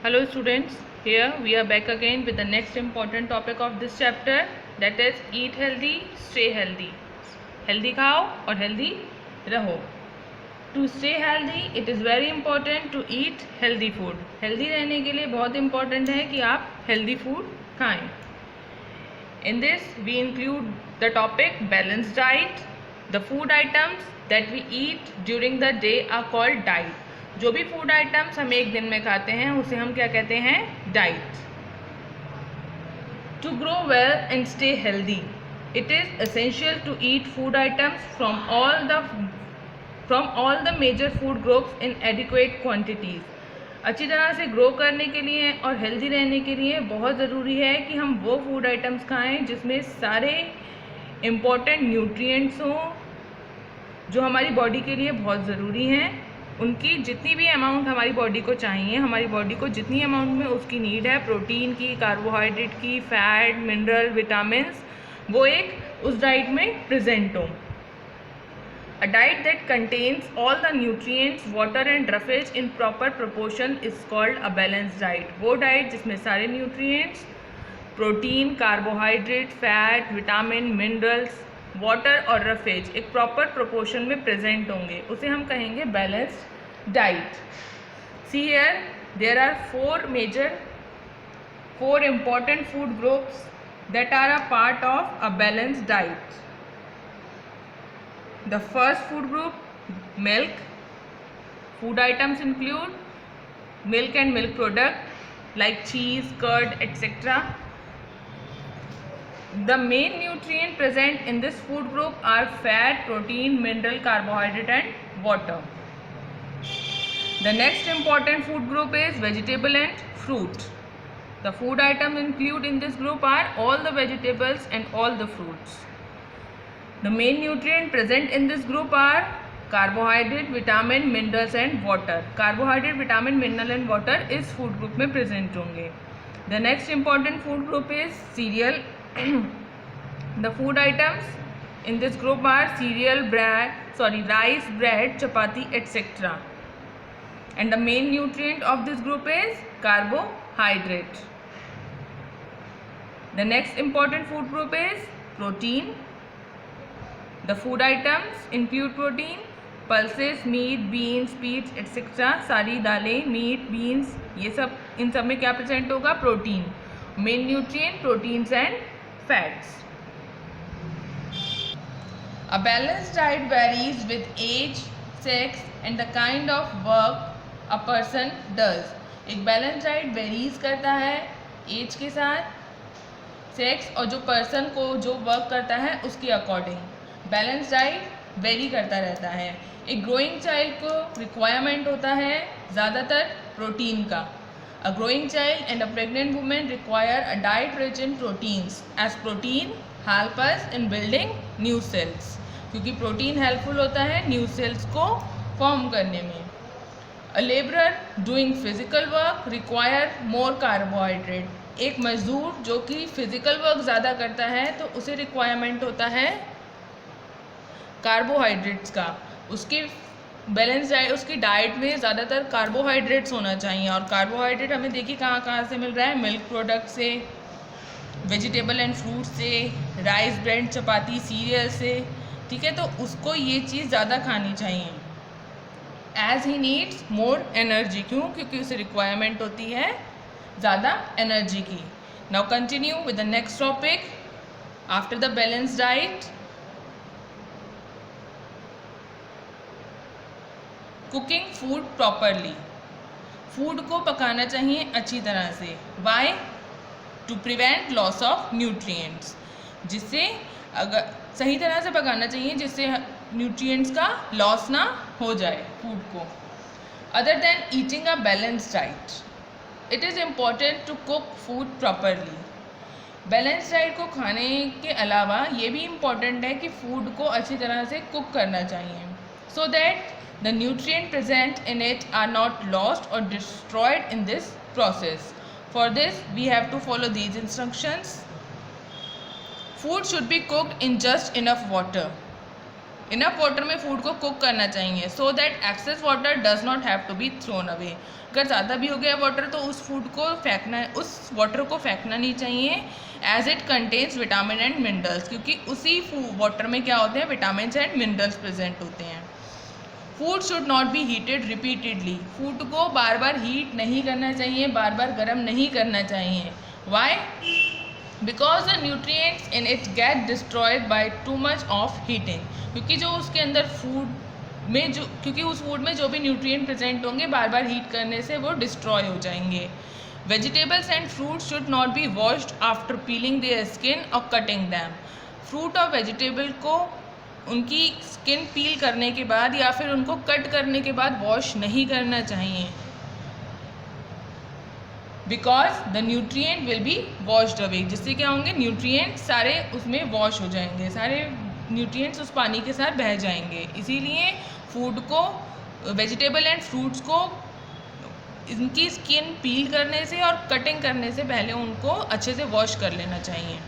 Hello students, here we are back again with the next important topic of this chapter, that is eat healthy, stay healthy. Healthy खाओ और healthy रहो. To stay healthy, it is very important to eat healthy food. Healthy रहने के लिए बहुत important है कि आप healthy food खाएं. In this, we include the topic balanced diet. The food items that we eat during the day are called diet. जो भी फूड आइटम्स हम एक दिन में खाते हैं उसे हम क्या कहते हैं? Diet. To grow well and stay healthy, it is essential to eat food items from all the major food groups in adequate quantities. अच्छी तरह से ग्रो करने के लिए और हेल्दी रहने के लिए बहुत ज़रूरी है कि हम वो फूड आइटम्स खाएं जिसमें सारे इम्पोर्टेंट न्यूट्रिएंट्स हों जो हमारी बॉडी के लिए बहुत ज़रूरी हैं. उनकी जितनी भी अमाउंट हमारी बॉडी को चाहिए, हमारी बॉडी को जितनी अमाउंट में उसकी नीड है, प्रोटीन की, कार्बोहाइड्रेट की, फैट, मिनरल, विटामिन्स, वो एक उस डाइट में प्रेजेंट हो. A diet that contains all the nutrients, water and roughage in proper proportion is called a balanced diet. वो डाइट जिसमें सारे nutrients, protein, carbohydrate, fat, vitamin, minerals, water और roughage एक प्रॉपर प्रोपोर्शन में present होंगे, उसे हम कहेंगे balanced diet. See here there are four important food groups that are a part of a balanced diet. The first food group, milk. Food items include milk and milk product like cheese, curd, etc. The main nutrient present in this food group are fat, protein, mineral, carbohydrate and water. The next important food group is vegetable and fruit. The food items included in this group are all the vegetables and all the fruits. The main nutrient present in this group are carbohydrate, vitamin, minerals and water. Carbohydrate, vitamin, mineral and water इस food group में present होंगे. The next important food group is cereal. The food items in this group are rice, bread, chapati, etc. And the main nutrient of this group is carbohydrate. The next important food group is protein. The food items include protein, pulses, meat, beans, peas, etc. सारी दालें, meat, beans, ये सब, इन सब में क्या present होगा? Protein. Main nutrient, proteins and fats. A balanced diet varies with age, sex and the kind of work a person does. एक balance diet varies करता है एज के साथ, सेक्स और जो पर्सन को जो वर्क करता है उसके अकॉर्डिंग. बैलेंस डाइट वेरी करता रहता है. एक ग्रोइंग चाइल्ड को रिक्वायरमेंट होता है ज़्यादातर प्रोटीन का. A growing child and a pregnant woman require a diet rich in proteins, as protein help us in building new cells. क्योंकि प्रोटीन हेल्पफुल होता है न्यू सेल्स को फॉर्म करने में. A laborer doing physical work require more carbohydrate. एक मजदूर जो कि फिजिकल वर्क ज़्यादा करता है तो उसे रिक्वायरमेंट होता है कार्बोहाइड्रेट्स का. उसकी बैलेंस डाइट, उसकी डाइट में ज़्यादातर कार्बोहाइड्रेट्स होना चाहिए. और कार्बोहाइड्रेट हमें देखिए कहाँ कहाँ से मिल रहा है? मिल्क प्रोडक्ट से, वेजिटेबल एंड फ्रूट से, राइस, ब्रेड, चपाती, सीरियल से. ठीक है, तो उसको ये चीज़ ज़्यादा खानी चाहिए. As he needs more energy. क्यों? क्योंकि उसे रिक्वायरमेंट होती है ज़्यादा एनर्जी की. Now continue with the next topic. After the balance diet, cooking food properly. Food को पकाना चाहिए अच्छी तरह से. Why? To prevent loss of nutrients. जिससे अगर सही तरह से पकाना चाहिए जिससे न्यूट्रिएंट्स का लॉस ना हो जाए फूड को. Other than eating a balance diet, it is important to cook food properly. Balance diet को खाने के अलावा ये भी इम्पॉर्टेंट है कि फूड को अच्छी तरह से कुक करना चाहिए, so that the nutrients present in it are not lost or destroyed in this process. For this we have to follow these instructions. Food should be cooked in just enough water. Enough water में food को cook करना चाहिए so that excess water does not have to be thrown away. अगर ज़्यादा भी हो गया water तो उस फूड को फेंकना, उस वाटर को फेंकना नहीं चाहिए, as it contains vitamin and minerals, क्योंकि उसी वाटर में क्या होते हैं, विटामिन एंड मिनरल्स प्रेजेंट होते हैं। Food should not be heated repeatedly, food को बार बार हीट नहीं करना चाहिए, बार बार गर्म नहीं करना चाहिए। Why? Because the nutrients in it get destroyed by too much of heating, क्योंकि जो उसके अंदर फूड में क्योंकि उस फूड में जो भी न्यूट्रिएंट प्रेजेंट होंगे बार बार हीट करने से वो डिस्ट्रॉय हो जाएंगे। Vegetables and fruit should not be washed after piling their skin और कटिंग दैम, फ्रूट और वेजिटेबल को उनकी स्किन पील करने के बाद या फिर उनको कट करने के बाद वॉश नहीं करना चाहिए, because the nutrient will be washed away, जिससे क्या होंगे, न्यूट्रिएंट सारे उसमें वॉश हो जाएंगे, सारे न्यूट्रिएंट्स उस पानी के साथ बह जाएंगे। इसीलिए फूड को, वेजिटेबल एंड फ्रूट्स को इनकी स्किन पील करने से और कटिंग करने से पहले उनको अच्छे से वॉश कर लेना चाहिए।